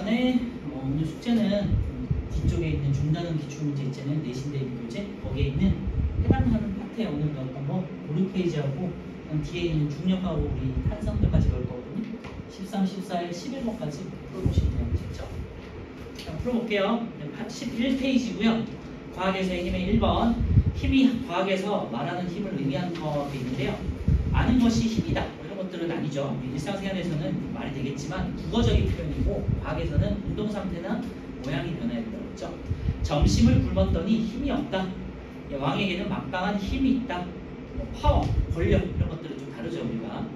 전에 오늘 숙제는 뒤쪽에 있는 중단원 기출문제 있잖아요. 내신 대비 교재 거기에 있는 해당하는 파트에 오늘 넣었던 거 고르 페이지하고 뒤에 있는 중력하고 우리 탄성들까지 넣을 거거든요. 13, 14에 11번까지 풀어보시면 돼요. 직접. 자, 풀어볼게요. 11페이지고요. 과학에서의 힘의 1번. 힘이 과학에서 말하는 힘을 의미하는 것도 있는데요. 아는 것이 힘이다. 이런 것들은 아니죠. 일상생활에서는 말이 되겠지만 국어적인 표현이고 과학에서는 운동 상태나 모양이 변화했다고 했죠. 점심을 굶었더니 힘이 없다. 왕에게는 막강한 힘이 있다. 파워, 권력 이런 것들은 좀 다르죠. 우리가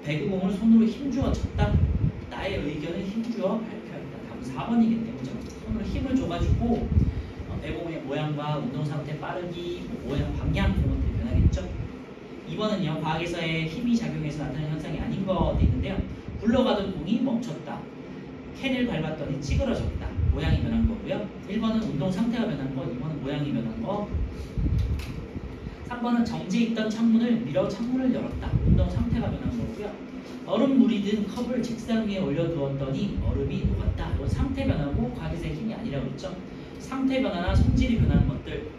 배구공을 손으로 힘주어 쳤다. 나의 의견을 힘주어 발표했다. 답은 4번이겠네요. 그죠? 손으로 힘을 줘가지고 배구공의 모양과 운동 상태 빠르기, 모양, 방향 이런 것들이 변하겠죠. 2번은요. 과학에서의 힘이 작용해서 나타나는 현상이 아닌 것도 있는데요. 굴러가던 공이 멈췄다. 캔을 밟았더니 찌그러졌다. 모양이 변한 거고요. 1번은 운동 상태가 변한 거, 2번은 모양이 변한 거. 3번은 정지해 있던 창문을 밀어 창문을 열었다. 운동 상태가 변한 거고요. 얼음물이 든 컵을 책상 위에 올려두었더니 얼음이 녹았다. 이건 상태 변화고 과학에서의 힘이 아니라고 했죠. 상태 변화나 성질이 변하는 것들,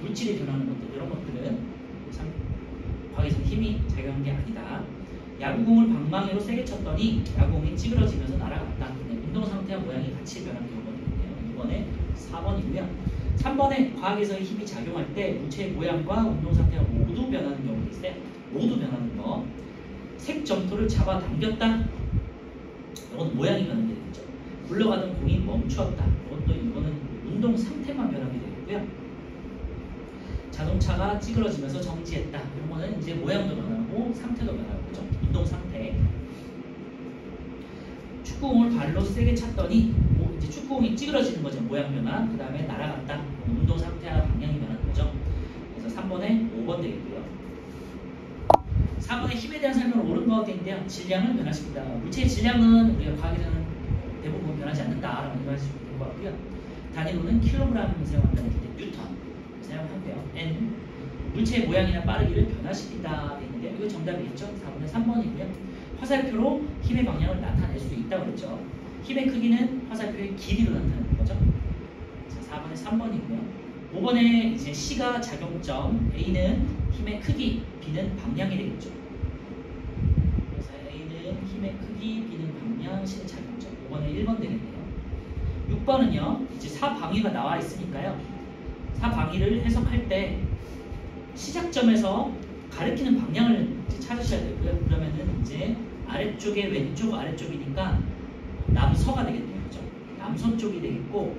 물질이 변하는 것들 이런 것들은 과학에서는 힘이 작용한 게 아니다. 야구공을 방망이로 세게 쳤더니 야구공이 찌그러지면서 날아갔다. 운동 상태와 모양이 같이 변한 경우가 있네요. 이번에 4번이고요. 3번에 과학에서의 힘이 작용할 때 물체의 모양과 운동 상태가 모두 변하는 경우도 있어요. 모두 변하는 거. 색 점토를 잡아당겼다. 이건 모양이 변하게 되겠죠. 굴러가던 공이 멈추었다. 이거는 운동 상태만 변하게 되고요. 자동차가 찌그러지면서 정지했다. 이런 거는 이제 모양도 변하고 상태도 변하고 그죠? 운동 상태. 축구공을 발로 세게 찼더니 이제 축구공이 찌그러지는 거죠. 모양 변화. 그 다음에 날아갔다. 운동 상태와 방향이 변하는 거죠. 그래서 3번에 5번 되겠고요. 4번에 힘에 대한 설명을 옳은 것인데요. 질량을 변화시킨다. 물체의 질량은 우리가 과학에서는 대부분 변하지 않는다라고 말씀하실 수 있는 것 같고요. 단위로는 킬로그램을 사용한다는 게 뉴턴 사용하고요. N 물체의 모양이나 빠르기를 변화시킨다 되는데 이거 정답이겠죠. 4번에 3번이고요. 화살표로 힘의 방향을 나타낼 수 있다고 했죠. 힘의 크기는 화살표의 길이로 나타내는 거죠. 자, 4번에 3번이고요. 5번에 이제 C가 작용점, A는 힘의 크기, B는 방향이 되겠죠. 그래서 A는 힘의 크기, B는 방향, C는 작용점. 5번에 1번 되겠네요. 6번은요. 이제 사방위가 나와 있으니까요. 사방위를 해석할 때 시작점에서 가리키는 방향을 찾으셔야 되고요. 그러면은 이제 아래쪽에 왼쪽 아래쪽이니까 남서가 되겠네요. 그죠? 남서 쪽이 되겠고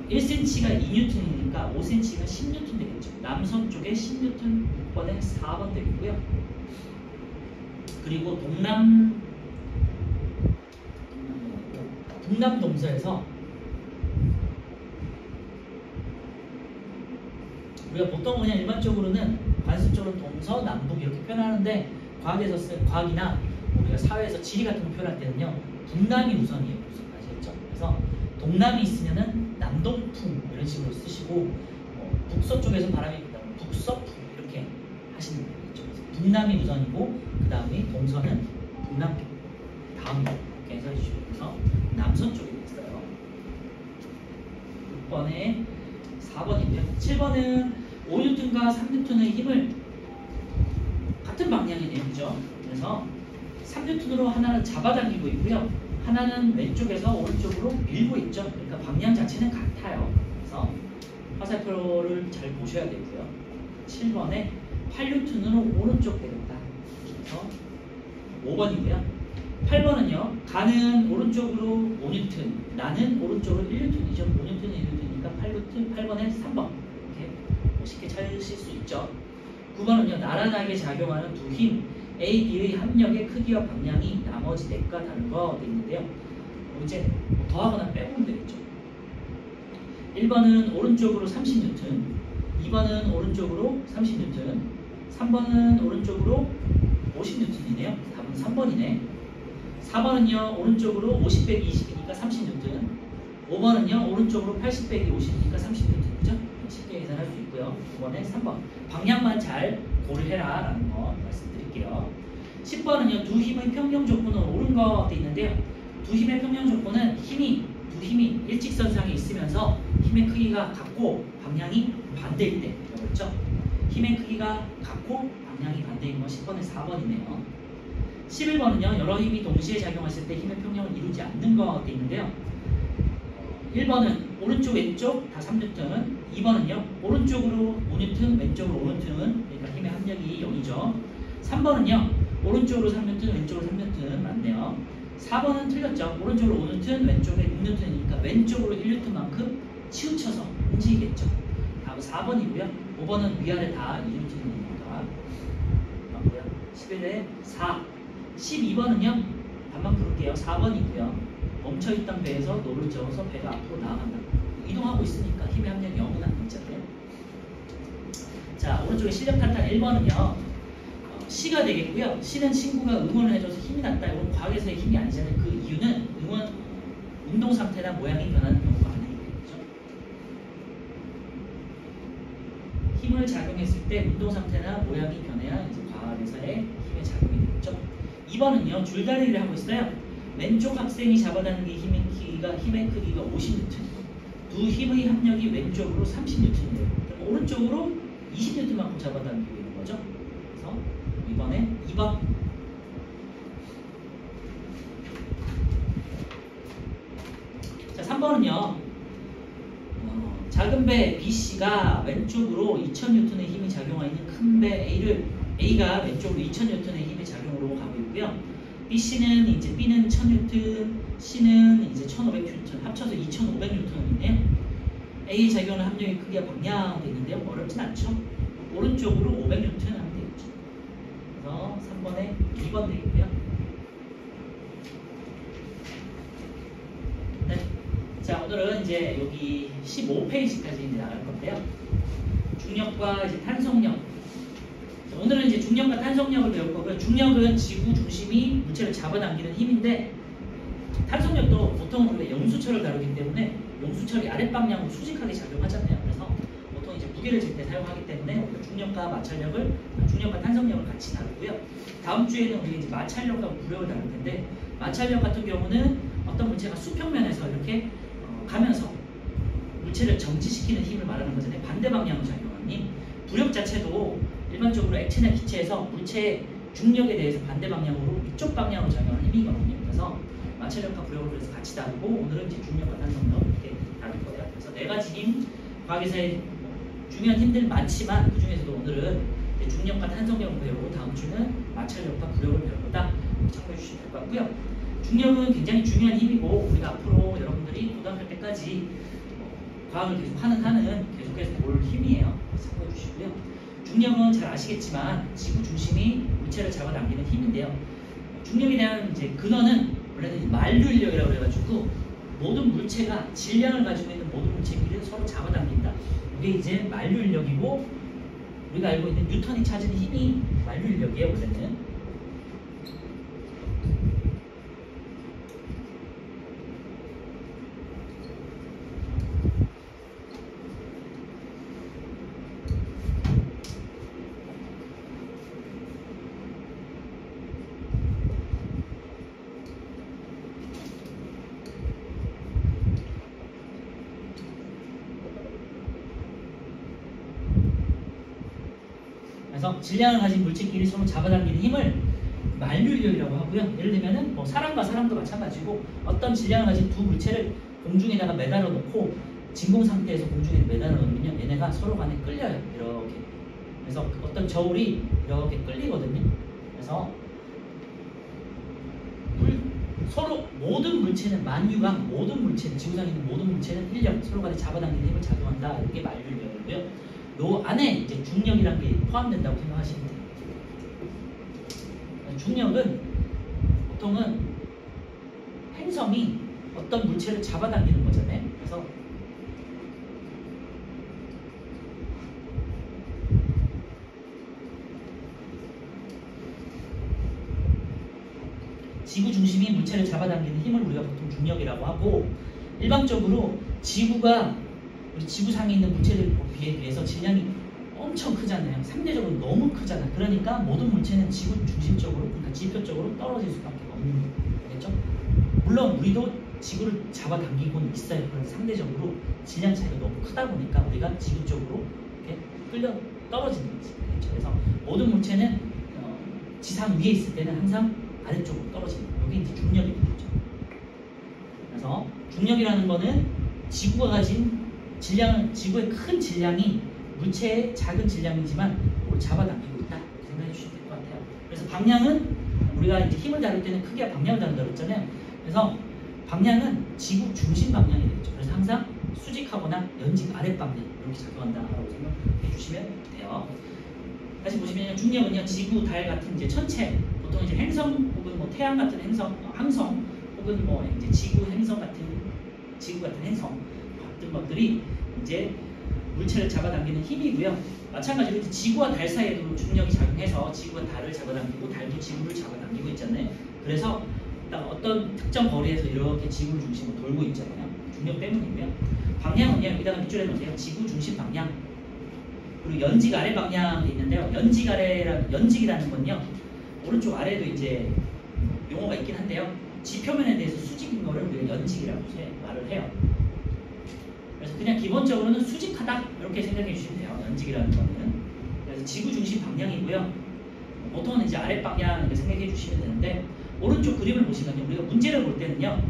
1cm가 2N이니까 5cm가 10N 되겠죠. 남서 쪽에 10N 6번에 4번 되겠고요. 그리고 동남동서에서 우리가 보통 그냥 일반적으로는 관습적으로 동서, 남북 이렇게 표현하는데 과학이나 우리가 사회에서 지리 같은 거 표현할 때는요 북남이 우선이에요. 아시겠죠? 그래서 동남이 있으면은 남동풍 이런 식으로 쓰시고 북서쪽에서 바람이 분다면 북서풍 이렇게 하시는 거예요. 그래서 북남이 우선이고 그 다음에 동서는 북남쪽 다음 이렇게 해서 해주시고 그래서 남서 쪽이 있어요. 6번에 4번이고요. 7번은 5N과 3N의 힘을 같은 방향이네요. 그죠? 그래서 3N으로 하나는 잡아당기고 있고요. 하나는 왼쪽에서 오른쪽으로 밀고 있죠. 그러니까 방향 자체는 같아요. 그래서 화살표를 잘 보셔야 되고요. 7번에 8N으로 오른쪽 되겠다. 그래서 5번이고요. 8번은요. 가는 오른쪽으로 5N, 나는 오른쪽으로 1N이죠. 5N, 1N이니까 8번에 3번. 이렇게 쉽게 찾으실 수 있죠. 9번은요. 나란하게 작용하는 두 힘 A, B의 합력의 크기와 방향이 나머지 넷과 다른 거 되어 있는데요. 이제 더하거나 빼보면 되겠죠. 1번은 오른쪽으로 30N, 2번은 오른쪽으로 30N, 3번은 오른쪽으로 50N이네요. 답은 3번이네. 4번은요. 오른쪽으로 50 빼기 20이니까 30N, 5번은요. 오른쪽으로 80 빼기 50이니까 30N. 그죠? 쉽게 계산할 수 있고요. 5번에 3번. 방향만 잘 고려해라 라는 거 말씀드릴게요. 10번은요. 두 힘의 평형 조건은 옳은 거 되어 있는데요. 두 힘의 평형 조건은 두 힘이 일직선상에 있으면서 힘의 크기가 같고 방향이 반대일 때 그렇죠? 힘의 크기가 같고 방향이 반대인 건 10번에 4번이네요. 11번은요. 여러 힘이 동시에 작용했을 때 힘의 평형을 이루지 않는 것 되어 있는데요. 1번은 오른쪽 왼쪽 다 3N, 2번은요. 오른쪽으로 5N, 왼쪽으로 5N, 그러니까 힘의 합력이 0이죠. 3번은요. 오른쪽으로 3N, 왼쪽으로 3N 맞네요. 4번은 틀렸죠. 오른쪽으로 5N, 왼쪽에 6N이니까 왼쪽으로 1N만큼 치우쳐서 움직이겠죠. 다음 4번이고요. 5번은 위아래 다 2N이니까 맞고요. 11에 4. 12번은요. 반만 부를게요. 4번이고요. 멈춰있던 배에서 노를 저어서 배가 앞으로 나아간다. 이동하고 있으니까 힘의 합력이 0은 안 되잖아요. 자, 오른쪽에 실력 탄탄 1번은요. C가 되겠고요. C는 친구가 응원을 해줘서 힘이 났다. 이건 과학에서의 힘이 아니잖아요. 그 이유는 운동 상태나 모양이 변하는 경우가 아니기 때문이죠. 힘을 작용했을 때 운동 상태나 모양이 변해야 이제 과학에서의 힘의 작용이 되겠죠. 2번은요. 줄다리기를 하고 있어요. 왼쪽 학생이 잡아당긴 힘의 크기가 50N. 두 힘의 합력이 왼쪽으로 30N이에요. 그럼 오른쪽으로 20N만큼 잡아당기고 있는 거죠. 그래서 이번에 2번. 자, 3번은요. 작은 배 BC가 왼쪽으로 2000N의 힘이 작용하고 있는 큰 배 A가 왼쪽으로 2000N의 힘의 작용으로 가고 있고요. B는 1000N, C는 이제 1500N, 합쳐서 2500N이네요. A 작용하는 합력의 크기와 방향도 있는데요. 어렵진 않죠. 오른쪽으로 500N 하면 되겠죠. 그래서 3번에 2번 되겠고요. 네. 자, 오늘은 이제 여기 15페이지까지 나갈 건데요. 중력과 이제 탄성력. 오늘은 이제 중력과 탄성력을 배울 거고요. 중력은 지구 중심이 물체를 잡아당기는 힘인데 탄성력도 보통 우리가 용수철을 다루기 때문에 용수철이 아랫방향으로 수직하게 작용하잖아요. 그래서 보통 이제 무게를 잴 때 사용하기 때문에 우리가 중력과 탄성력을 같이 다루고요. 다음 주에는 우리가 이제 마찰력과 부력을 다룰 텐데 마찰력 같은 경우는 어떤 물체가 수평면에서 이렇게 가면서 물체를 정지시키는 힘을 말하는 거잖아요. 반대 방향으로 작용하는 힘. 부력 자체도 일반적으로 액체나 기체에서 물체의 중력에 대해서 반대 방향으로 이쪽 방향으로 작용하는 힘이거든요. 그래서 마찰력과 부력을 그래서 같이 다루고 오늘은 이제 중력과 탄성력 이렇게 다룰 거예요. 그래서 네 가지 힘, 과학에서의 중요한 힘들 많지만 그 중에서도 오늘은 중력과 탄성력을 배우고 다음 주는 마찰력과 부력을 배울 거다. 참고해 주시면 될 것 같고요. 중력은 굉장히 중요한 힘이고 우리가 앞으로 여러분들이 고등학교 때까지 과학을 계속 하는 한은 계속해서 볼 힘이에요. 참고해 주시고요. 중력은 잘 아시겠지만 지구 중심이 물체를 잡아당기는 힘인데요. 중력에 대한 이제 근원은 원래는 만류인력이라고 해가지고 모든 물체가 질량을 가지고 있는 모든 물체끼리 서로 잡아당긴다. 이게 이제 만류인력이고 우리가 알고 있는 뉴턴이 찾은 힘이 만류인력이에요. 원래는. 그래서 질량을 가진 물체끼리 서로 잡아당기는 힘을 만류인력이라고 하고요. 예를 들면은 뭐 사람과 사람도 마찬가지고 어떤 질량을 가진 두 물체를 공중에다가 매달아 놓고 진공 상태에서 공중에 매달아 놓으면요. 얘네가 서로 간에 끌려요. 이렇게. 그래서 어떤 저울이 이렇게 끌리거든요. 그래서 서로 모든 물체는 만유가 모든 물체는 지구상에 있는 모든 물체는 인력 서로 간에 잡아당기는 힘을 작용한다. 이게 만류인력이고요. 요 안에 이제 중력이란 게 포함된다고 생각하시면 돼요. 중력은 보통은 행성이 어떤 물체를 잡아당기는 거잖아요. 그래서 지구 중심이 물체를 잡아당기는 힘을 우리가 보통 중력이라고 하고 일반적으로 지구가 우리 지구상에 있는 물체들에 비해서 질량이 엄청 크잖아요. 상대적으로 너무 크잖아. 그러니까 모든 물체는 지구 중심적으로, 그러니까 지표적으로 떨어질 수밖에 없는 거겠죠. 물론 우리도 지구를 잡아당기고는 있어요. 그런데 상대적으로 질량 차이가 너무 크다 보니까 우리가 지구 쪽으로 이렇게 끌려 떨어지는 거지. 그렇죠? 그래서 모든 물체는 지상 위에 있을 때는 항상 아래쪽으로 떨어지는 거예요. 여기 이제 중력이 되겠죠. 그래서 중력이라는 거는 지구가 가진 질량은, 지구의 큰 질량이 물체의 작은 질량이지만 그걸 잡아당기고 있다 생각해 주시면 될 것 같아요. 그래서 방향은 우리가 이제 힘을 다룰 때는 크게 방향을 다룬다고 했잖아요. 그래서 방향은 지구 중심 방향이 되겠죠. 그래서 항상 수직하거나 연직 아랫 방향 이렇게 작용한다라고 생각해 주시면 돼요. 다시 보시면 중력은요, 지구, 달 같은 이제 천체, 보통 이제 행성 혹은 뭐 태양 같은 행성, 항성 혹은 뭐 이제 지구 행성 같은 지구 같은 행성 같은 것들이 이제 물체를 잡아당기는 힘이고요. 마찬가지로 이제 지구와 달 사이에도 중력이 작용해서 지구가 달을 잡아당기고 달도 지구를 잡아당기고 있잖아요. 그래서 어떤 특정 거리에서 이렇게 지구를 중심으로 돌고 있잖아요. 중력 때문이고요. 방향은요, 여기다가 밑줄에 놓으세요. 지구 중심 방향. 그리고 연직 아래 방향이 있는데요. 연직이라는 건요, 오른쪽 아래에도 이제 용어가 있긴 한데요. 지표면에 대해서 수직인 거를 우리가 연직이라고 말을 해요. 그래서 그냥 기본적으로는 수직하다 이렇게 생각해 주시면 돼요. 연직이라는 거는. 그래서 지구 중심 방향이고요. 보통은 이제 아랫 방향 이렇게 생각해 주시면 되는데, 오른쪽 그림을 보시면요, 우리가 문제를 볼 때는요,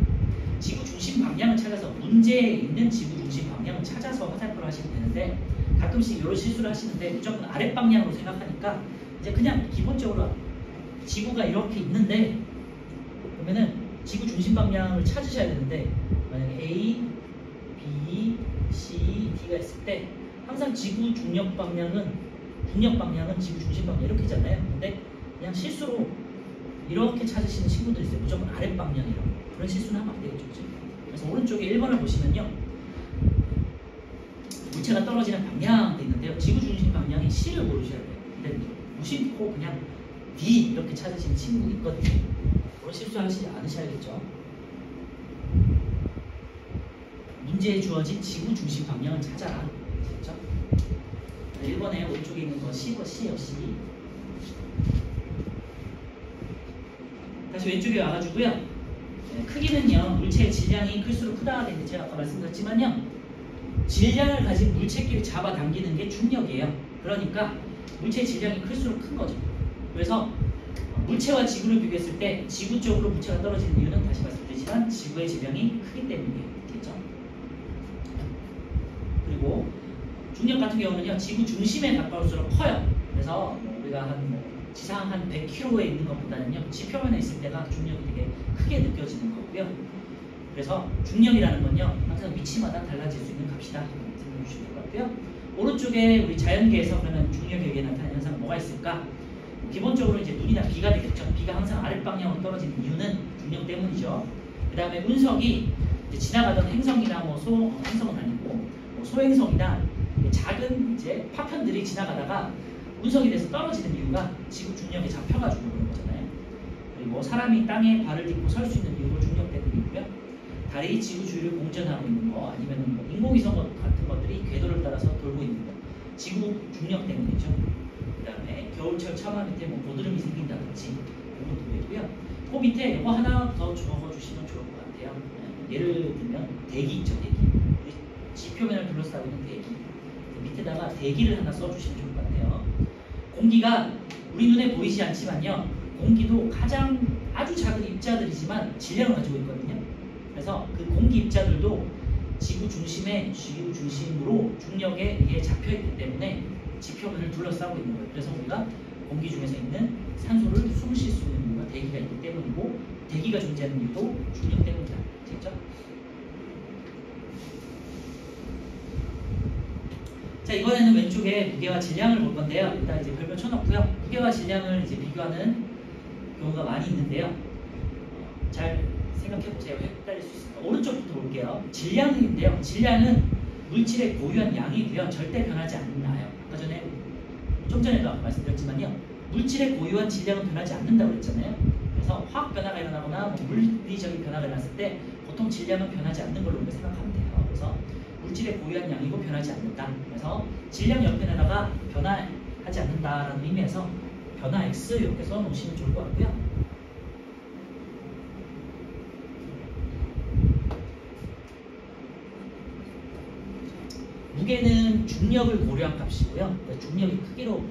지구 중심 방향을 찾아서 문제에 있는 지구 중심 방향을 찾아서 화살표를 하시면 되는데, 가끔씩 이런 실수를 하시는데 무조건 아랫 방향으로 생각하니까 이제 그냥 기본적으로 지구가 이렇게 있는데, 그러면은 지구 중심 방향을 찾으셔야 되는데, 만약에 A, B, C, D가 있을 때 항상 지구 중력 방향은 지구 중심 방향 이렇게잖아요. 근데 그냥 실수로 이렇게 찾으시는 친구들이 있어요. 무조건 아랫 방향이라고. 그런 실수는 하면 안 되겠죠. 그래서 오른쪽에 1번을 보시면요, 물체가 떨어지는 방향도 있는데요. 지구 중심 방향이 C를 고르셔야 돼요. 근데 무심코 그냥 D 이렇게 찾으시는 친구 있거든요. 그런 실수하시지 않으셔야겠죠. 문제에 주어진 지구 중심 방향을 찾아라. 그렇죠? 1번에 오른쪽에 있는 거 C예요. C. 다시 왼쪽에 와가지고요. 크기는요, 물체의 질량이 클수록 크다가 되는데, 제가 아까 말씀드렸지만요, 질량을 가진 물체끼리 잡아당기는 게 중력이에요. 그러니까 물체의 질량이 클수록 큰 거죠. 그래서 물체와 지구를 비교했을 때 지구 쪽으로 물체가 떨어지는 이유는 다시 말씀드리지만 지구의 질량이 크기 때문이에요. 그렇죠? 그리고 중력 같은 경우는요, 지구 중심에 가까울수록 커요. 그래서 우리가 지상 한 100km에 있는 것보다는요, 지표면에 있을 때가 중력이 되게 크게 느껴지는 거고요. 그래서 중력이라는 건요, 항상 위치마다 달라질 수 있는 값이다 생각해 주시면 될 것 같고요. 오른쪽에 우리 자연계에서 그러면 중력에 의해 나타나는 현상은 뭐가 있을까? 기본적으로 이제 눈이나 비가 되겠죠. 비가 항상 아랫방향으로 떨어지는 이유는 중력 때문이죠. 그 다음에 운석이 이제 지나가던 행성이나 행성은 아니고 소행성이나 작은 이제 파편들이 지나가다가 운석이 돼서 떨어지는 이유가 지구 중력에 잡혀가지고 그런 거잖아요. 그리고 사람이 땅에 발을 딛고 설 수 있는 이유도 중력 때문이고요. 달이 지구 주위를 공전하고 있는 거, 아니면 인공위성 같은 것들이 궤도를 따라서 돌고 있는 거, 지구 중력 때문이죠. 그 다음에 겨울철 차마 밑에 고드름이 생긴다든지 그런 것도 있고요. 그 밑에 이거 하나 더 적어주시면 좋을 것 같아요. 예를 들면 대기 있죠, 대기. 지표면을 둘러싸고 있는 대기. 밑에다가 대기를 하나 써주시면 좋을 것 같아요. 공기가 우리 눈에 보이지 않지만요, 공기도 가장 아주 작은 입자들이지만 질량을 가지고 있거든요. 그래서 그 공기 입자들도 지구 중심으로 중력에 의해 잡혀있기 때문에 지표면을 둘러싸고 있는 거예요. 그래서 우리가 공기 중에서 있는 산소를 숨 쉴 수 있는 이유가 대기가 있기 때문이고, 대기가 존재하는 이유도 중력 때문이다. 됐죠? 자, 이번에는 왼쪽에 무게와 질량을 볼 건데요. 일단 이제 별표 쳐놓고요. 무게와 질량을 이제 비교하는 경우가 많이 있는데요. 잘 생각해 보세요. 헷갈릴 수 있습니다. 오른쪽부터 볼게요. 질량인데요. 질량은 물질의 고유한 양이고요. 절대 변하지 않나요. 아까 전에 좀 전에도 아까 말씀드렸지만요, 물질의 고유한 질량은 변하지 않는다고 그랬잖아요. 그래서 화학 변화가 일어나거나 물리적인 변화가 일어났을 때 보통 질량은 변하지 않는 걸로 우리가 생각하면 돼요. 그래서 물질의 고유한 양이고 변하지 않는다. 그래서 질량 옆에다가 변화하지 않는다라는 의미에서 변화 X 이렇게 써놓으시면 좋을 것 같고요. 무게는 중력을 고려한 값이고요. 그러니까 중력의 크기로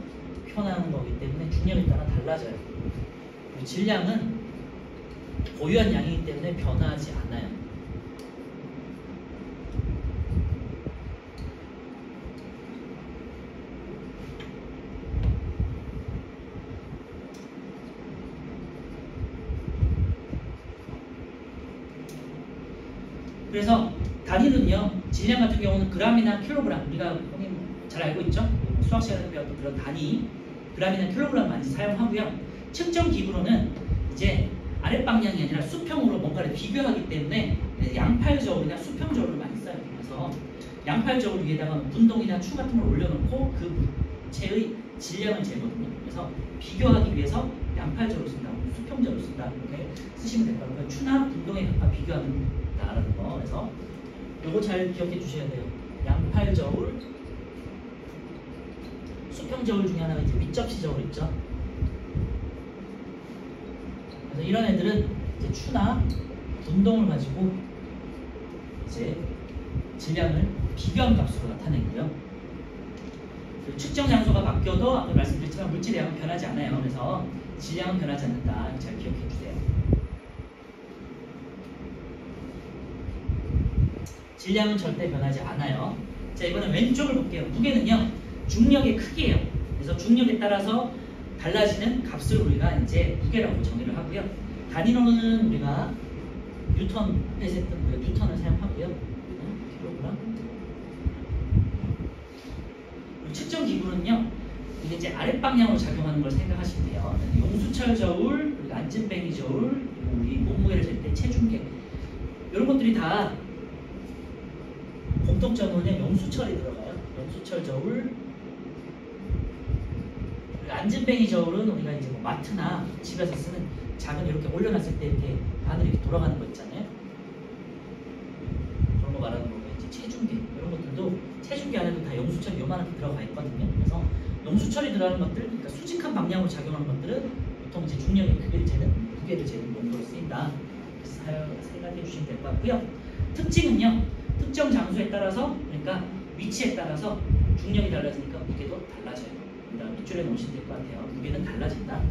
표현하는 거기 때문에 중력에 따라 달라져요. 그리고 질량은 고유한 양이기 때문에 변화하지 않아요. 그래서 단위는요, 질량 같은 경우는 그램이나 킬로그램, 우리가 흔히 잘 알고 있죠? 수학 시간에 배웠던 그런 단위, 그램이나 킬로그램 많이 사용하고요. 측정 기구로는 이제 아랫방향이 아니라 수평으로 뭔가를 비교하기 때문에 양팔저울이나 수평저울을 많이 써요. 그래서 양팔저울 위에다가 분동이나 추 같은 걸 올려놓고 그 물체의 질량을 재거든요. 그래서 비교하기 위해서 양팔저울을 쓴다, 수평저울을 쓴다, 이렇게 쓰시면 될 거예요. 추나 분동에 각각 비교한다라는 거. 그래서 요거 잘 기억해 주셔야 돼요. 양팔저울, 수평저울 중에 하나가 이제 밑접시저울 있죠. 그래서 이런 애들은 이제 추나 분동을 가지고 이제 질량을 비교한 값으로 나타내고요. 측정 장소가 바뀌어도 아까 말씀드렸지만 물질의 양은 변하지 않아요. 그래서 질량은 변하지 않는다. 잘 기억해 주세요. 질량은 절대 변하지 않아요. 자, 이번엔 왼쪽을 볼게요. 무게는요, 중력의 크기예요. 그래서 중력에 따라서 달라지는 값을 우리가 이제 무게라고 정의를 하고요. 단위로는 우리가 뉴턴 했던 뉴턴을 사용하고요. 킬로그램. 측정 기구는요, 이게 이제 아랫방향으로 작용하는 걸 생각하시면 돼요. 용수철 저울, 그리고 안진뱅이 저울, 그리고 우리 몸무게를 잴 때 체중계, 이런 것들이 다 공통점은 용수철이 들어가요. 용수철 저울, 그리고 안진뱅이 저울은 우리가 이제 뭐 마트나 집에서 쓰는 작은 이렇게 올려놨을 때 이렇게 바늘이 이렇게 돌아가는 거 있잖아요. 그런 거 말하는 거고, 이제 체중계 이런 것들도 체중계 안에도 다 용수철이 요만하게 들어가 있거든요. 그래서 용수철이 들어가는 것들, 그러니까 수직한 방향으로 작용하는 것들은 보통 이제 중력의 크기를 재는, 무게를 재는 용도로 쓰인다. 생각해 주시면 될 것 같고요. 특징은요, 특정 장소에 따라서, 그러니까 위치에 따라서 중력이 달라지니까 무게도 달라져요. 그러니까 밑줄에 놓으시면 될 것 같아요. 무게는 달라진다.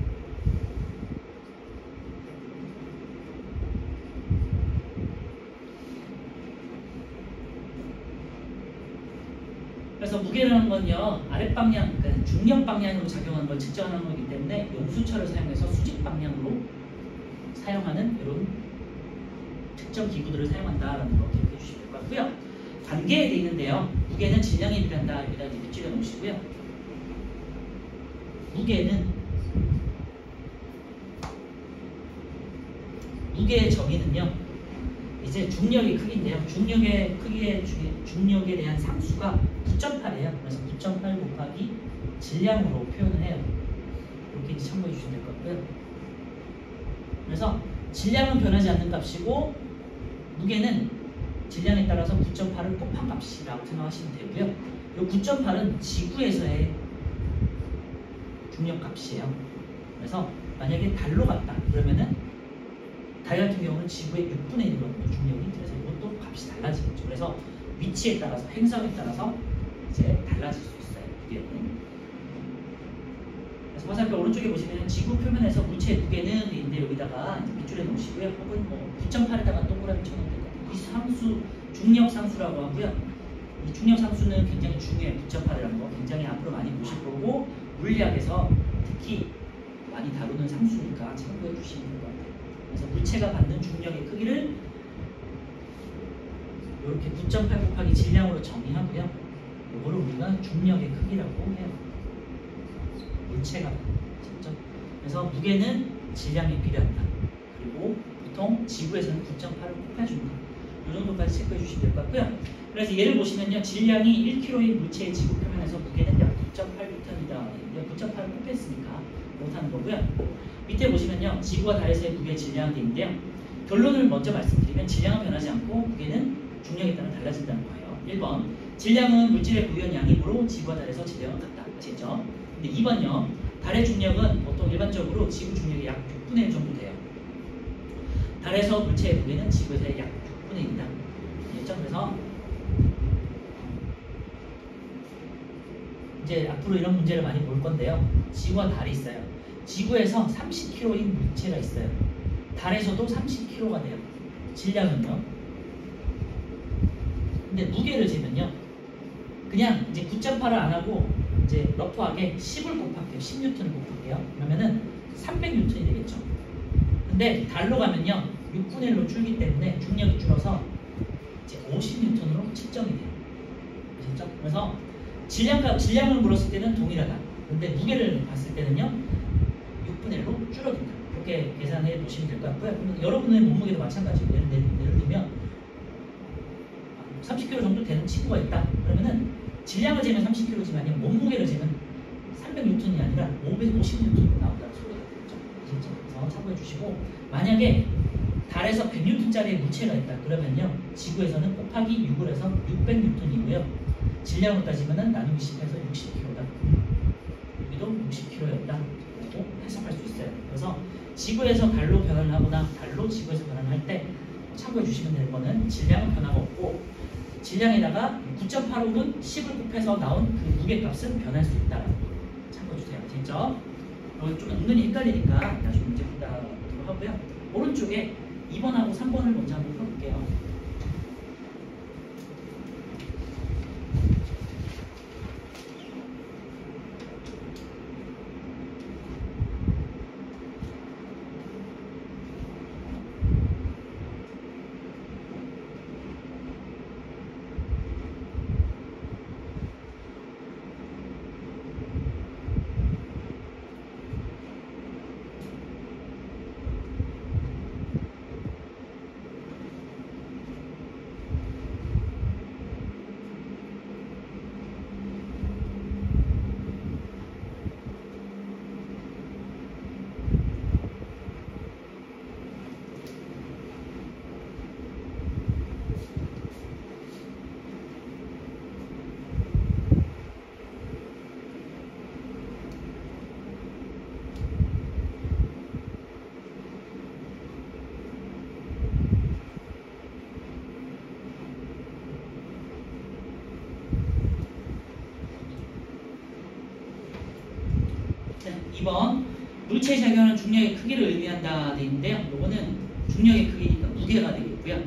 그래서 무게라는 건요, 아랫방향, 그러니까 중력 방향으로 작용하는 걸 측정하는 거기 때문에 용수철을 사용해서 수직 방향으로 사용하는 이런 특정 기구들을 사용한다라는 거 기억해 주시면 될 것 같고요. 관계에 되어 있는데요, 무게는 질량에 비례한다. 여기다 이제 밑줄여 놓으시고요. 무게의 정의는요, 이제 중력의 크기인데요. 중력의 크기의 중력에 대한 상수가 9.8이에요. 그래서 9.8 곱하기 질량으로 표현을 해요. 이렇게 이제 참고해 주시면 될 것 같고요. 그래서 질량은 변하지 않는 값이고 무게는 질량에 따라서 9.8을 곱한 값이라고 생각하시면 되고요. 이 9.8은 지구에서의 중력 값이에요. 그래서 만약에 달로 갔다 그러면은 달 같은 경우는 지구의 6분의 1 정도 중력이, 그래서 이것도 값이 달라지겠죠. 그래서 위치에 따라서, 행성에 따라서 이제 달라질 수 있어요. 무게는. 그래서 화살표 오른쪽에 보시면 지구 표면에서 물체의 무게는 있는데 여기다가 이제 밑줄에 놓으시고요. 혹은 뭐 9.8에다가 동그라미 쳐놓으면 될 것 같아요. 이 상수, 중력 상수라고 하고요. 이 중력 상수는 굉장히 중요해요. 9.8이라는 거 굉장히 앞으로 많이 보실 거고, 물리학에서 특히 많이 다루는 상수니까 참고해 주시면 될 것 같아요. 그래서 물체가 받는 중력의 크기를 이렇게 9.8 곱하기 질량으로 정의하고요. 이거를 우리가 중력의 크기라고 해요. 물체가 직접. 그래서 무게는 질량에 비례한다. 그리고 보통 지구에서는 9.8을 곱해준다. 이 정도까지 체크해 주시면 될 것 같고요. 그래서 예를 보시면요, 질량이 1kg인 물체의 지구 표면에서 무게는 약 9.8N이다. 9.8을 곱했으니까 못하는 거고요. 밑에 보시면요, 지구와 달에서의 무게 질량이 있는데요. 결론을 먼저 말씀드리면 질량은 변하지 않고 무게는 중력에 따라 달라진다는 거예요. 1번, 질량은 물질의 고유한 양이므로 지구와 달에서 질량은 같다. 아시겠죠? 근데 2번요, 달의 중력은 보통 일반적으로 지구 중력의 약 6분의 1 정도 돼요. 달에서 물체의 무게는 지구에서의 약 6분의 1이다. 아시겠죠? 그래서 이제 앞으로 이런 문제를 많이 볼 건데요. 지구와 달이 있어요. 지구에서 30kg인 물체가 있어요. 달에서도 30kg가 돼요. 질량은요. 근데 무게를 재면요. 그냥 이제 9.8을 안 하고 이제 러프하게 10을 곱할게요. 10N을 곱할게요. 그러면은 300N이 되겠죠. 근데 달로 가면요. 6분의 1로 줄기 때문에 중력이 줄어서 이제 50N으로 측정이 돼요. 아셨죠? 그래서 질량을 물었을 때는 동일하다. 근데 무게를 봤을 때는요. 6분의 1로 줄어든다. 그렇게 계산해 보시면 될 것 같고요. 그러면 여러분의 몸무게도 마찬가지예요. 예를 들면 30kg 정도 되는 친구가 있다. 그러면은 질량을 재면 30kg지만 몸무게를 재면 300N이 아니라 550N으로 나온다는 소리가 되겠죠. 그래서 참고해 주시고, 만약에 달에서 100N짜리의 물체가 있다. 그러면요. 지구에서는 곱하기 6을 해서 600N이고요. 질량을 따지면 나누기 10해서 60kg다. 여기도 60kg였다. 라고 해석할 수 있어요. 그래서 지구에서 달로 변환을 하거나 달로 지구에서 변환을 할 때 참고해 주시면 될 거는 질량은 변화가 없고, 질량에다가 9.85는 10을 곱해서 나온 그 무게값은 변할 수 있다라고 참고해 주세요. 됐죠? 좀 은근히 헷갈리니까 나중에 문제 푼다고 하고요. 오른쪽에 2번하고 3번을 먼저 한번 풀어볼게요. 자, 2번 물체에 작용하는 중력의 크기를 의미한다 돼 있는데요. 요거는 중력의 크기니까 무게가 되겠고요.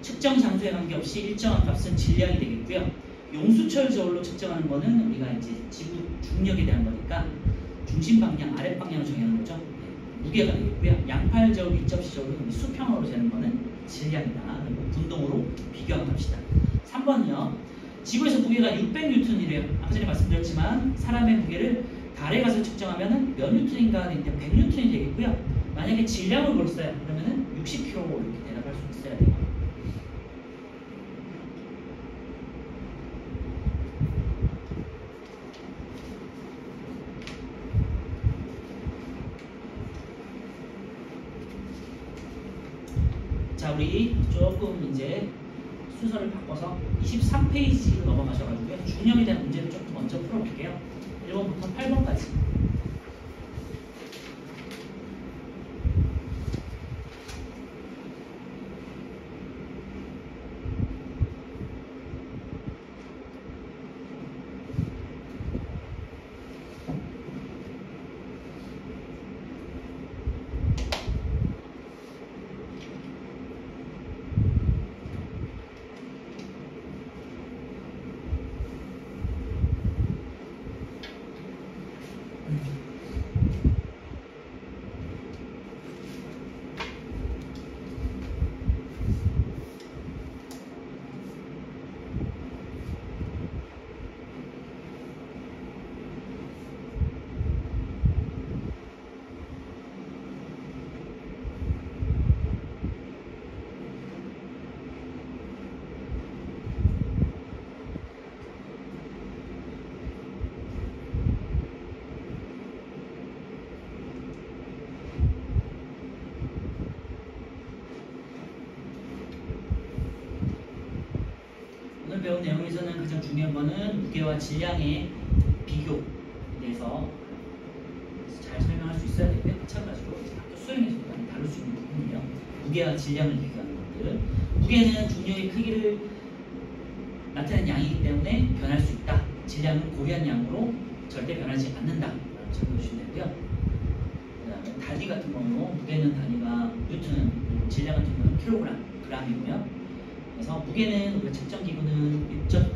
측정 장소에 관계없이 일정한 값은 질량이 되겠고요. 용수철 저울로 측정하는 거는 우리가 이제 지구 중력에 대한 거니까 중심 방향, 아랫 방향을 정하는 거죠. 네, 무게가 되겠고요. 양팔 저울, 윗접시 저울은 수평으로 재는 거는 질량이다. 그리고 분동으로 비교하는 값이다. 3번은요. 지구에서 무게가 600N이래요. 아까 전에 말씀드렸지만 사람의 무게를 달에 가서 측정하면 몇 뉴턴인가 하는데 100N이 되겠고요. 만약에 질량을 물었어요. 그러면 60kg 이렇게 대답할 수 있어야 돼요. 자, 우리 조금 이제 순서를 바꿔서 23페이지로 넘어가셔가지고요. 중력에 대한 문제를 조금 먼저 풀어볼게요. 1번부터 8번까지. 배운 내용에서는 가장 중요한 거는 무게와 질량의 비교에 대해서 잘 설명할 수 있어야 되고요. 마찬가지로 학교 수행에서도 많이 다룰 수 있는 부분이에요. 무게와 질량을 비교하는 것들. 무게는 중력의 크기를 나타내는 양이기 때문에 변할 수 있다. 질량은 고유한 양으로 절대 변하지 않는다라고 참고해 주시면 되고요. 그다음에 단위 같은 경우 무게는 단위가 뉴튼, 그리고 질량 같은 경우는 킬로그램, g이고요. 그래서 무게는 우리가 측정 기구는 밀접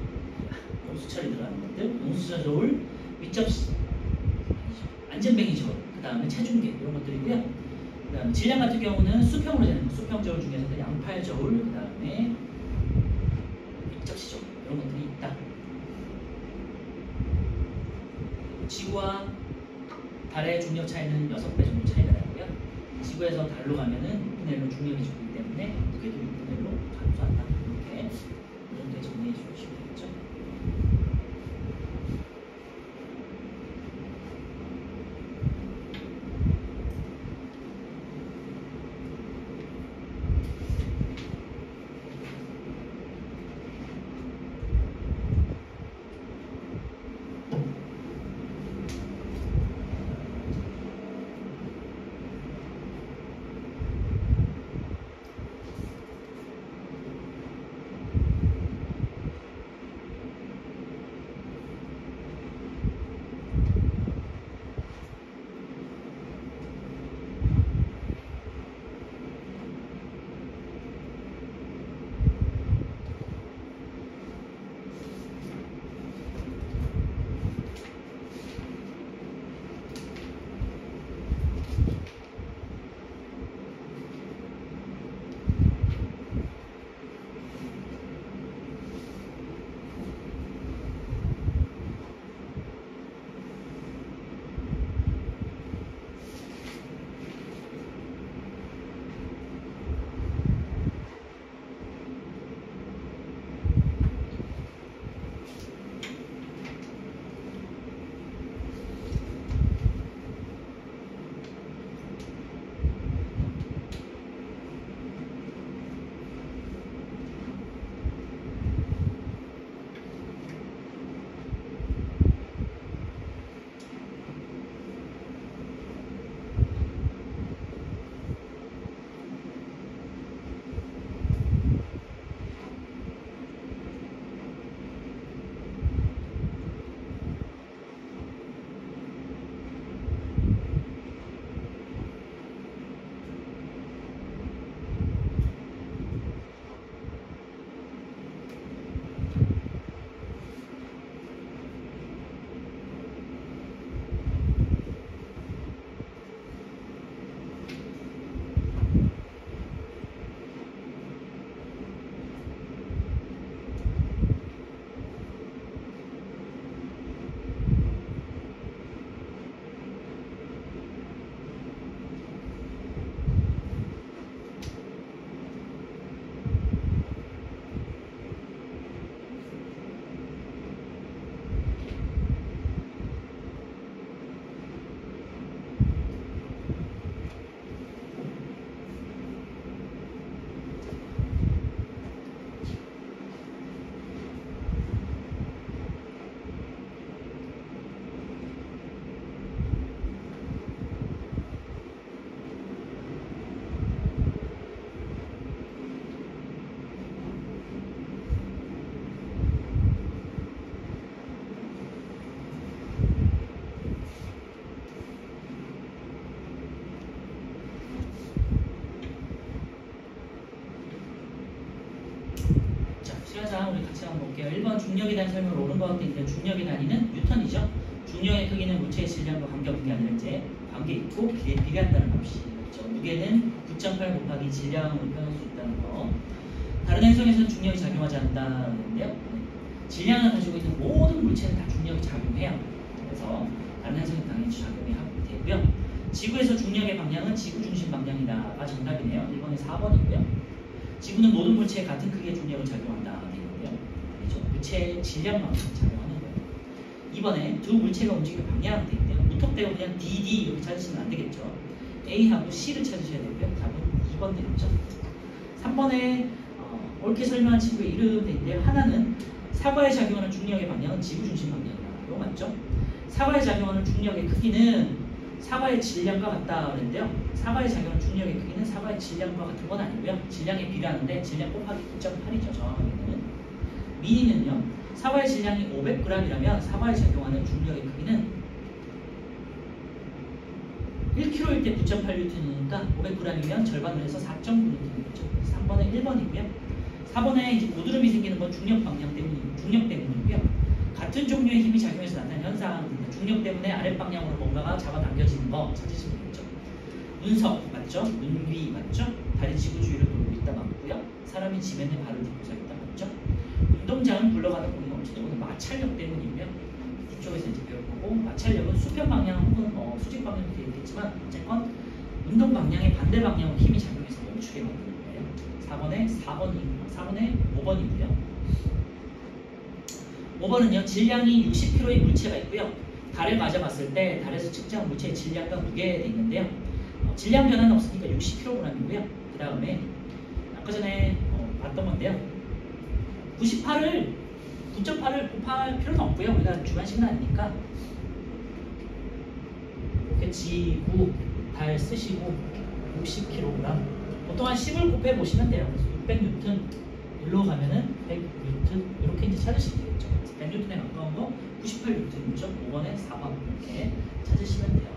수철이 들어가는 것들, 용수저 저울, 밀접 안전뱅이 저울, 그 다음에 체중계 이런 것들이고요. 그 다음에 질량 같은 경우는 수평으로 되는 거, 수평 저울 중에서도 양팔 저울, 그 다음에 밀접시 저울 이런 것들이 있다. 지구와 달의 중력 차이는 6배 정도 차이가 나고요. 지구에서 달로 가면은 6분의 1로 중력이 줄기 때문에 무게도 6분의 1로 감소한다. 이렇게 정도에 정리해 주시면 되겠죠. 시간상 우리 같이 한번 볼게요. 1번 중력에 대한 설명을 오른과 같은 있는데 중력의 단위는 뉴턴이죠. 중력의 크기는 물체의 질량과 관계없는 게 아니라 이제 관계 있고 비례한다는 값이 있죠. 무게는 9.8 곱하기 질량으로 표현할 수 있다는 거. 다른 행성에서는 중력이 작용하지 않는다는 건데요. 질량을 가지고 있는 모든 물체는 다 중력이 작용해야 합니다. 그래서 다른 행성은 당연히 작용이 되고요. 지구에서 중력의 방향은 지구 중심 방향이다가 정답이네요. 1번에 4번이고요. 지구는 모든 물체에 같은 크기의 중력을 작용한다 되는데요. 그렇죠? 물체의 질량만큼 작용하는 거예요. 이번에 두 물체가 움직이는 방향은 되는데요. 무턱대고 그냥 DD 이렇게 찾으시면 안 되겠죠. A하고 C를 찾으셔야 되고요. 답은 2번 되겠죠. 3번에 옳게 설명한 친구의 이름 되는데요. 하나는 사과에 작용하는 중력의 방향은 지구 중심 방향이다. 이거 맞죠? 사과에 작용하는 중력의 크기는 사과의 질량과 같다 그랬는데요. 사과에 작용하는 중력의 크기는 사과의 질량과 같은 건 아니고요. 질량에 비례하는데 질량 곱하기 9.8이죠. 정확하게는. 미니는요. 사과의 질량이 500g이라면 사과에 작용하는 중력의 크기는 1kg일 때 9.8N이니까 500g이면 절반을 해서 4.9N이겠죠. 3번은 1번이고요. 4번에 이제 고드름이 생기는 건 중력 때문이고요. 같은 종류의 힘이 작용해서 나타나는 현상입니다. 중력 때문에 아랫방향으로 뭔가가 잡아당겨지는 거 찾으시면 되겠죠. 운석 맞죠? 눈귀 맞죠? 달이 지구 주위를 돌고 있다 맞고요. 사람이 지면에 발을 딛고 서 있다 맞죠? 운동장은 굴러가는 공이 멈추죠. 오늘 마찰력 때문이고요. 뒤쪽에서 이제 배울 거고, 마찰력은 수평 방향 혹은 수직 방향도 되겠지만 어쨌건 운동 방향의 반대 방향으로 힘이 작용해서 멈추게 만드는 거예요. 4번에 5번이고요. 5번은요, 질량이 60kg의 물체가 있고요. 달을 가져갔을 때 달에서 측정한 물체의 질량과 무게에 있는데요. 질량 변화는 없으니까 60kg이고요. 그 다음에 아까 전에 봤던 건데요. 9.8을 곱할 필요는 없고요. 우리가 주관식은 아니니까 이렇게 지구, 달 쓰시고 60kg 보통 한 10을 곱해 보시면 돼요. 그래서 600N 일로 가면은 100N 이렇게 이제 찾으시면 되겠죠. 100N에 가까운 거 98N이죠. 5번에 4번 이렇게 찾으시면 돼요.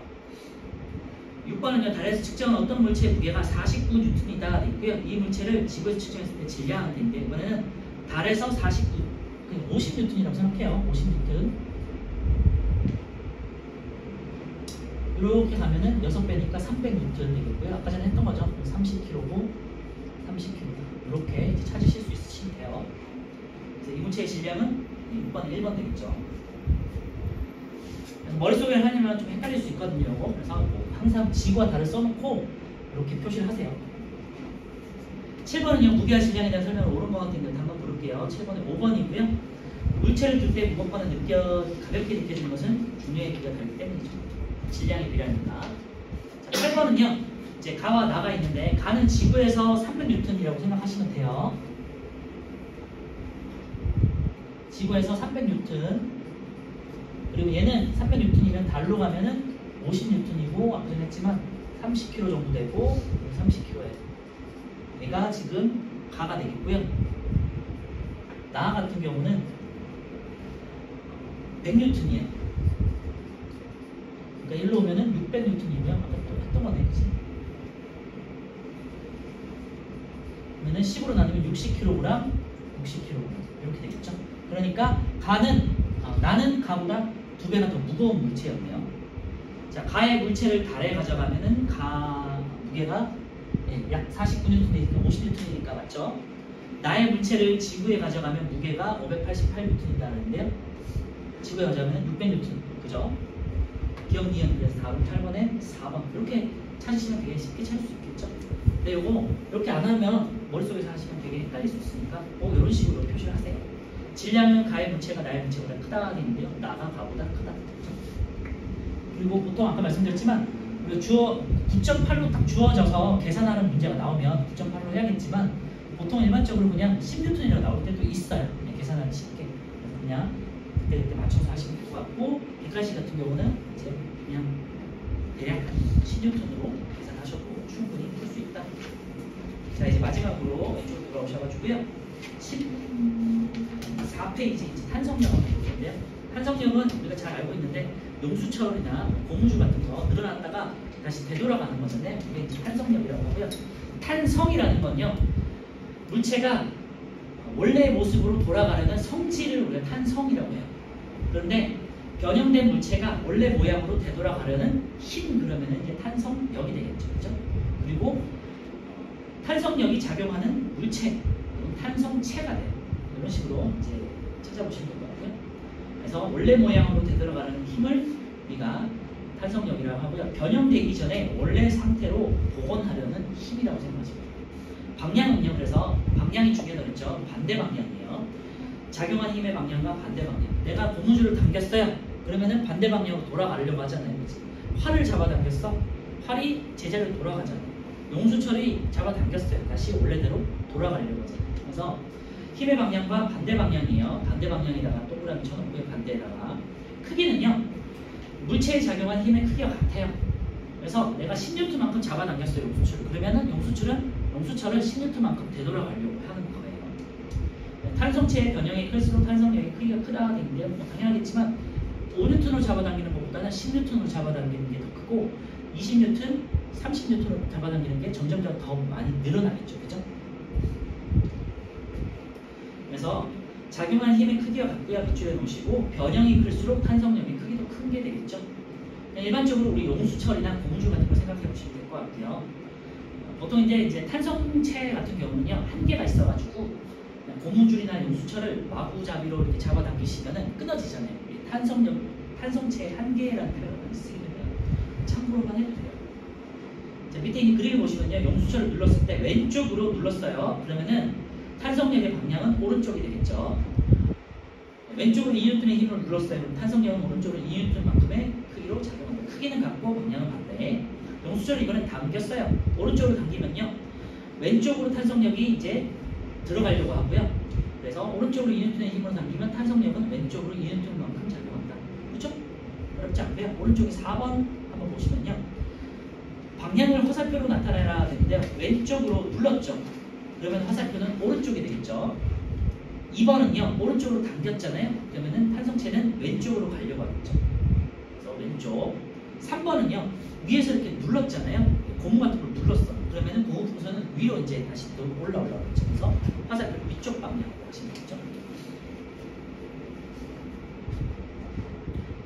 6번은요, 달에서 측정한 어떤 물체의 무게가 49N이다 돼 있고요. 이 물체를 지구에서 측정했을 때 질량은 되는데, 이번에는 달에서 50N이라고 생각해요. 50N. 이렇게 가면은 6배니까 300N 되겠고요. 아까 전에 했던 거죠. 30kg고 30kg. 이렇게 이제 찾으실 수 있으시면 돼요. 그래서 이 물체의 질량은 6번, 1번 되겠죠. 머릿속에 하려면 좀 헷갈릴 수 있거든요. 그래서 항상 지구와 달을 써놓고 이렇게 표시를 하세요. 7번은요, 무게와 질량에 대한 설명을 옳은 것 같은데 한번 볼게요. 7번에 5번이고요. 물체를 들 때 무겁거나 가볍게 느껴지는 것은 중력의 비가 다르기 때문이죠. 질량이 비례하니까. 자, 8번은요, 이제 가와 나가 있는데, 가는 지구에서 300N이라고 생각하시면 돼요. 지구에서 300N. 그리고 얘는 300N이면 달로 가면은 50N이고, 아까 전에 했지만 30kg 정도 되고 30kg에 얘가 지금 가가 되겠고요. 나 같은 경우는 100N이에요. 그러니까 일로 오면은 600N이면 아까 또 했던 거네, 그치? 그러면은 10으로 나누면 60kg, 60kg 이렇게 되겠죠. 그러니까 나는 가보다 2배가 더 무거운 물체였네요. 자, 가의 물체를 달에 가져가면은 가 무게가 약 49N이니까 50N이니까 맞죠? 나의 물체를 지구에 가져가면 무게가 588N이라는데요. 지구에 가져가면 600N, 그죠? 기억 니은, 그래서 다음 8번에 4번 이렇게 찾으시면 되게 쉽게 찾을 수 있겠죠? 근데 요거 이렇게 안 하면 머릿속에서 하시면 되게 헷갈릴 수 있으니까 이런 식으로 표시를 하세요. 질량은 가의 물체가 나의 물체보다 크다 되는데요. 나가 가보다 크다. 그리고 보통 아까 말씀드렸지만 9.8로 딱 주어져서 계산하는 문제가 나오면 9.8로 해야겠지만 보통 일반적으로 그냥 10N이라고 나올 때도 있어요. 그냥 계산하기 쉽게. 그래서 그냥 그때 맞춰서 하시면 될 것 같고, 객관식 같은 경우는 이제 그냥 대략 10N으로 계산하셔도 충분히 풀 수 있다. 자, 이제 마지막으로 왼쪽으로 돌아오셔가지고요. 14페이지 이제 탄성력을 볼 건데요. 탄성력은 우리가 잘 알고 있는데 용수철이나 고무줄 같은 거 늘어났다가 다시 되돌아가는 거잖아요. 이게 이제 탄성력이라고 하고요. 탄성이라는 건요, 물체가 원래의 모습으로 돌아가려는 성질을 우리가 탄성이라고 해요. 그런데 변형된 물체가 원래 모양으로 되돌아가려는 힘, 그러면은 이제 탄성력이 되겠죠. 그죠? 그리고 탄성력이 작용하는 물체, 탄성체가 돼요. 이런 식으로 이제 찾아보시면 될 것 같고요. 그래서 원래 모양으로 되돌아가는 힘을 우리가 탄성력이라고 하고요. 변형되기 전에 원래 상태로 복원하려는 힘이라고 생각하시면 돼요. 방향은요, 그래서 방향이 중요하다고 했죠. 반대 방향이에요. 작용한 힘의 방향과 반대 방향. 내가 고무줄을 당겼어요. 그러면은 반대 방향으로 돌아가려고 하잖아요. 그치? 활을 잡아당겼어. 활이 제자리로 돌아가잖아요. 용수철이 잡아당겼어요. 다시 원래대로 돌아가려고 하잖아요. 그래서 힘의 방향과 반대 방향이에요. 반대 방향에다가 동그라미 쳐놓고요. 반대에다가. 크기는요, 물체에 작용한 힘의 크기가 같아요. 그래서 내가 10N만큼 잡아당겼어요. 용수철을. 그러면은 용수철은 10N만큼 되돌아가려고 하는 거예요. 탄성체의 변형이 클수록 탄성력의 크기가 크다가 되는데요. 뭐 당연하겠지만 5N으로 잡아당기는 것보다는 10N으로 잡아당기는 게 더 크고 20N, 30N으로 잡아당기는 게 점점점 더 많이 늘어나겠죠. 그죠? 그래서 작용한 힘의 크기와 같고야 빗줄에 놓으시고 변형이 클수록 탄성력의 크기도 큰 게 되겠죠. 일반적으로 우리 용수철이나 고무줄 같은 거 생각해 보시면 될 것 같아요. 보통 이제 탄성체 같은 경우는요 한계가 있어가지고 고무줄이나 용수철을 마구잡이로 이렇게 잡아당기시면은 끊어지잖아요. 탄성체의 한계라는 표현을 많이 쓰게 됩니다. 참고로만 해주세요. 자, 밑에 있는 그림을 보시면요 용수철을 눌렀을 때 왼쪽으로 눌렀어요. 그러면은 탄성력의 방향은 오른쪽이 되겠죠. 왼쪽으로 2N의 힘으로 눌렀어요. 그럼 탄성력은 오른쪽으로 2N만큼의 크기로 작용합니다. 크기는 같고 방향은 반대. 용수철을 이거는 당겼어요. 오른쪽으로 당기면요 왼쪽으로 탄성력이 이제 들어가려고 하고요. 그래서 오른쪽으로 2N의 힘으로 당기면 탄성력은 왼쪽으로 2N만큼 작용한다. 그렇죠? 어렵지 않고요. 오른쪽에 4번 한번 보시면요. 방향을 화살표로 나타내라 되는데 왼쪽으로 눌렀죠. 그러면 화살표는 오른쪽이 되겠죠. 2번은요. 오른쪽으로 당겼잖아요. 그러면은 탄성체는 왼쪽으로 가려고 하겠죠. 그래서 왼쪽. 3번은요. 위에서 이렇게 눌렀잖아요. 고무 같은 걸 눌렀어. 그러면은 고무 풍선은 위로 이제 다시 또 올라오겠죠. 그래서 화살표 위쪽 방향으로 하시면 되죠.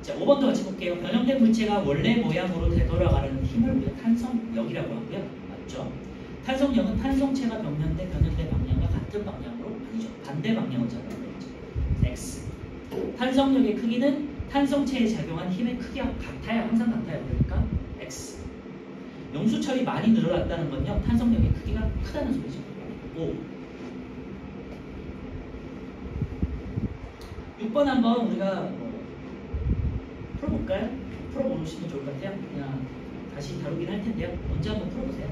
자, 5번도 같이 볼게요. 변형된 물체가 원래 모양으로 되돌아가는 힘을 우리가 탄성력이라고 하고요. 맞죠? 탄성력은 탄성체가 변형된 방향과 같은 방향으로 아니죠. 반대 방향으로 작용하죠. X. 탄성력의 크기는 탄성체에 작용한 힘의 크기와 같아요. 항상 같아요. 그러니까 X. 용수철이 많이 늘어났다는 건요. 탄성력의 크기가 크다는 소리죠. 5. 6번 한번 우리가 풀어볼까요? 풀어보시면 좋을 것 같아요. 그냥 다시 다루긴 할 텐데요. 먼저 한번 풀어보세요.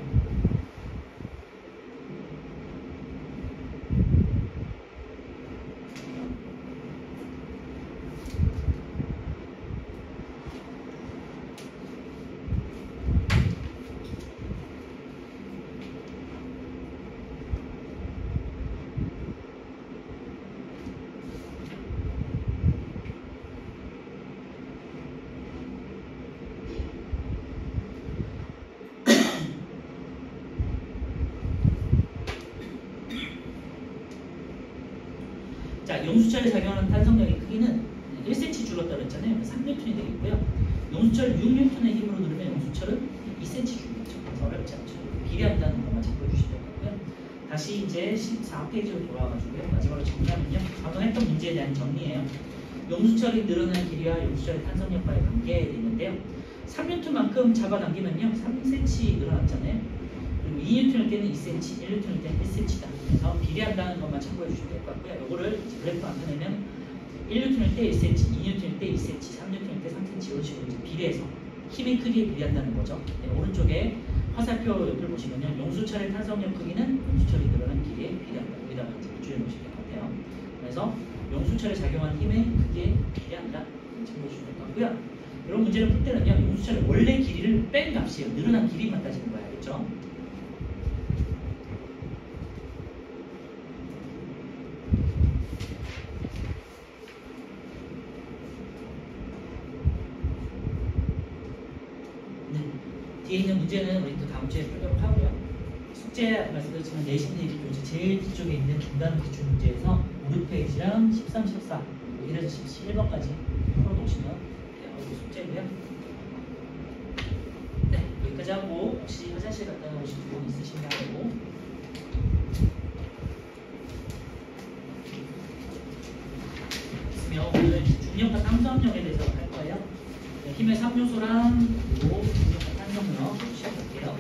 자, 용수철에 작용하는 탄성력의 크기는 1cm 줄었다고 했잖아요. 3N이 되겠고요. 용수철 6N의 힘으로 누르면 용수철은 2cm 줄겠죠. 그래서 어렵지 않죠. 비례한다는 것만 참고해 주시면 될 것 같고요. 다시 이제 14페이지로 돌아와가지고요. 마지막으로 정리하면요. 방금 했던 문제에 대한 정리예요. 용수철이 늘어난 길이와 용수철의 탄성력과의 관계에 있는데요. 3N만큼 잡아당기면요. 3cm 늘어났잖아요. 그리고 2N일 때는 2cm, 1N일 때는 1cm다. 그래서 비례한다는 것만 참고해 주시면 될 것 같고요. 이거를 그래프 나타내면 1N일 때 1cm, 2N일 때 2cm, 3N일 때 3cm 이런 식으로 이제 비례해서 힘의 크기에 비례한다는 거죠. 네, 오른쪽에 화살표 옆을 보시면요. 용수철의 탄성력 크기는 용수철이 늘어난 길이에 비례한다. 여기다가 이제 줄여 놓으시면 될 것 같아요. 그래서 용수철에 작용한 힘의 크기에 비례한다. 참고해 주시면 될 것 같고요. 이런 문제를 풀 때는요. 용수철의 원래 길이를 뺀 값이에요. 늘어난 길이만 따지는 거예요. 알겠죠? 뒤에 있는 문제는 우리 또 다음 주에 풀도록 하고요. 숙제 말씀드렸지만 내신 대비 교재 제일 뒤쪽에 있는 중간 기출 문제에서 5페이지랑 13, 14, 1에서 11번까지 풀어놓으시면 우리 숙제고요. 네, 여기까지 하고 혹시 화장실 갔다 오신 분 있으신가 하고 있으면 오늘 중력과 탄성력에 대해서 할 거예요. 네, 힘의 3요소랑 그리고 중력과 탄성력 시작할게요.